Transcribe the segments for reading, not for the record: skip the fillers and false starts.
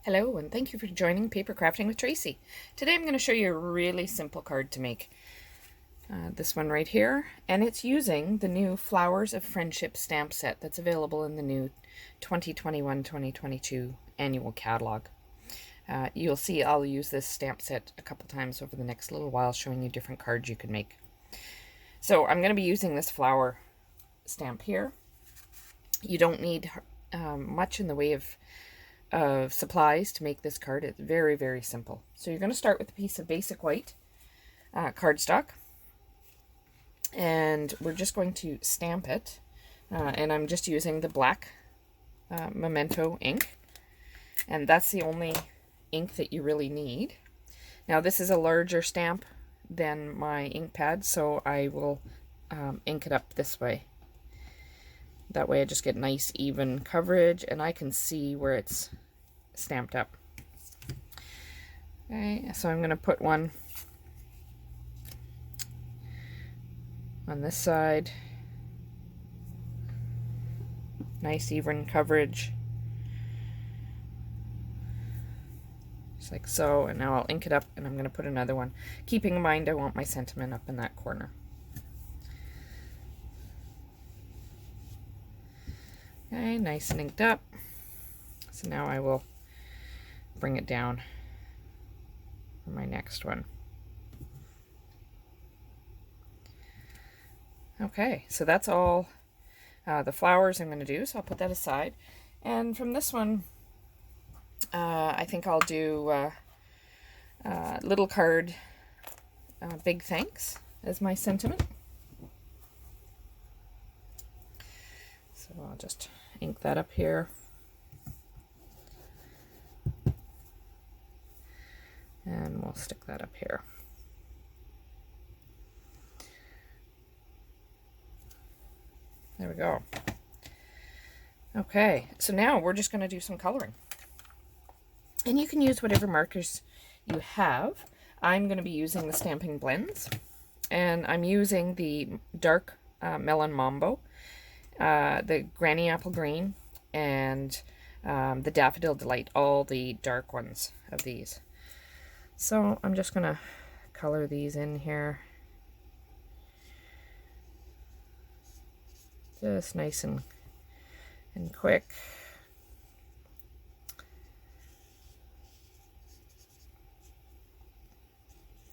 Hello, and thank you for joining Paper Crafting with Tracy. Today I'm going to show you a really simple card to make. This one right here, and it's using the new Flowers of Friendship stamp set that's available in the new 2021-2022 annual catalog. You'll see I'll use this stamp set a couple times over the next little while, showing you different cards you can make. So I'm going to be using this flower stamp here. You don't need much in the way of supplies to make this card. It's very, very simple. So you're going to start with a piece of basic white cardstock, and we're just going to stamp it, and I'm just using the black memento ink, and that's the only ink that you really need. Now this is a larger stamp than my ink pad, so I will ink it up this way. That way I just get nice even coverage and I can see where it's stamped up. Okay, so I'm going to put one on this side. Nice even coverage. Just like so, and now I'll ink it up and I'm going to put another one. Keeping in mind I want my sentiment up in that corner. Okay, nice and inked up. So now I will bring it down for my next one. Okay, so that's all the flowers I'm going to do, so I'll put that aside. And from this one, I think I'll do little card, big thanks as my sentiment. So I'll just ink that up here. And we'll stick that up here. There we go. Okay, so now we're just going to do some coloring. And you can use whatever markers you have. I'm going to be using the Stampin' Blends. And I'm using the dark Melon Mambo, the Granny Apple Green, and the Daffodil Delight, all the dark ones of these. So I'm just going to color these in here. Just nice and quick.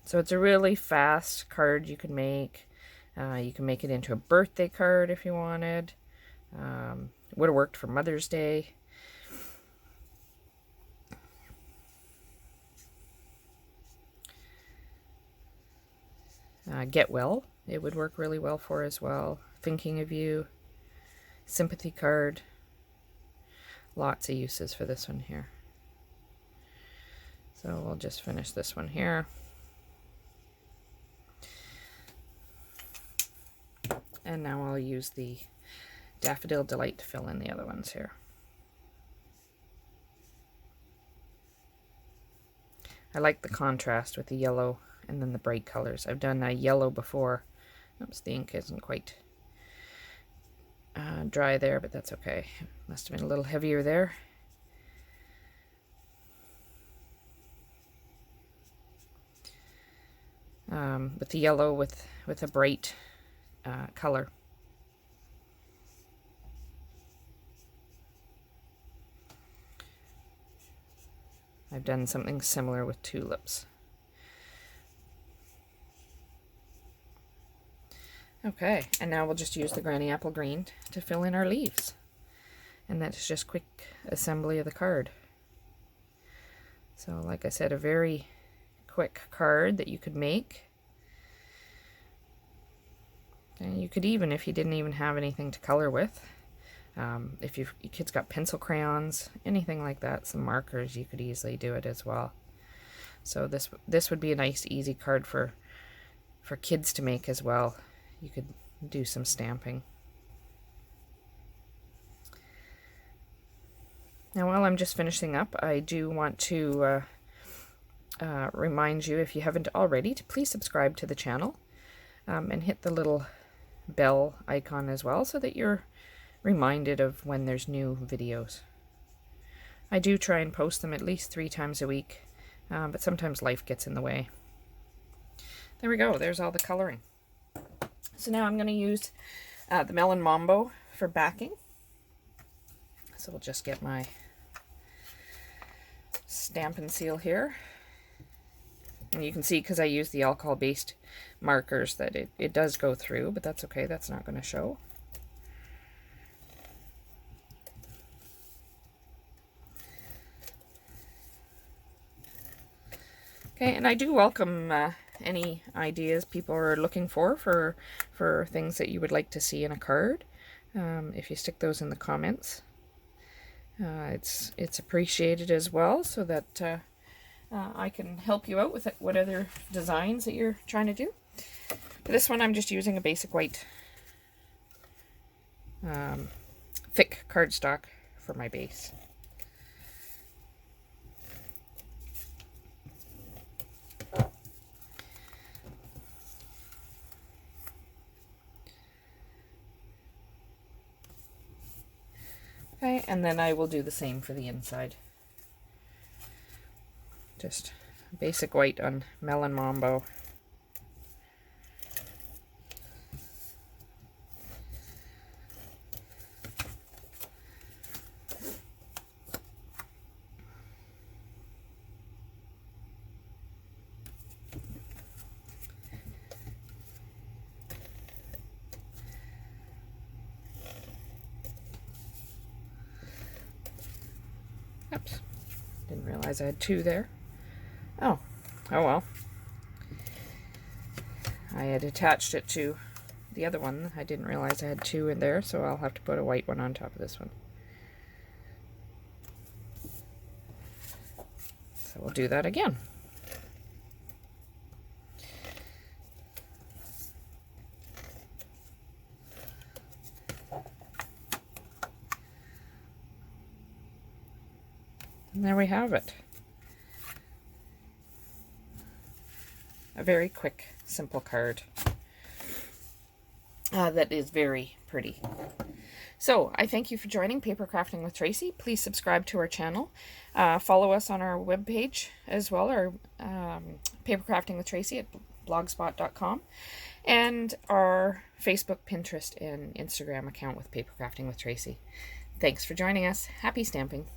So it's a really fast card you can make. You can make it into a birthday card if you wanted. Would have worked for Mother's Day. Get well, it would work really well for as well. Thinking of you, sympathy card. Lots of uses for this one here. So we'll just finish this one here. And now I'll use the Daffodil Delight to fill in the other ones here. I like the contrast with the yellow and then the bright colors. I've done a yellow before. Oops, the ink isn't quite dry there, but that's okay. Must have been a little heavier there. With the yellow with a bright color. I've done something similar with tulips. Okay, and now we'll just use the Granny Apple Green to fill in our leaves. And that's just quick assembly of the card. So like I said, a very quick card that you could make. And you could even, if you didn't even have anything to color with, if your kids got pencil crayons, anything like that, some markers, you could easily do it as well. So this would be a nice easy card for kids to make as well. You could do some stamping. Now while I'm just finishing up, I do want to remind you, if you haven't already, to please subscribe to the channel and hit the little bell icon as well, so that you're reminded of when there's new videos. I do try and post them at least 3 times a week, but sometimes life gets in the way. There we go. There's all the coloring. So now I'm going to use the Melon Mambo for backing. So we'll just get my Stampin' seal here. And you can see, because I use the alcohol-based markers, that it does go through, but that's okay. That's not going to show. Okay, and I do welcome any ideas people are looking for things that you would like to see in a card. If you stick those in the comments, it's appreciated as well, so that I can help you out with what other designs that you're trying to do. For this one, I'm just using a basic white thick cardstock for my base. Okay, and then I will do the same for the inside. Just basic white on Melon Mambo. Oops, didn't realize I had 2 there. Oh well. I had attached it to the other one. I didn't realize I had 2 in there, so I'll have to put a white one on top of this one. So we'll do that again. And there we have it. A very quick, simple card that is very pretty. So I thank you for joining Paper Crafting with Tracey. Please subscribe to our channel. Follow us on our webpage as well, our Paper Crafting with Tracey at blogspot.com, and our Facebook, Pinterest, and Instagram account with Paper Crafting with Tracey. Thanks for joining us. Happy stamping.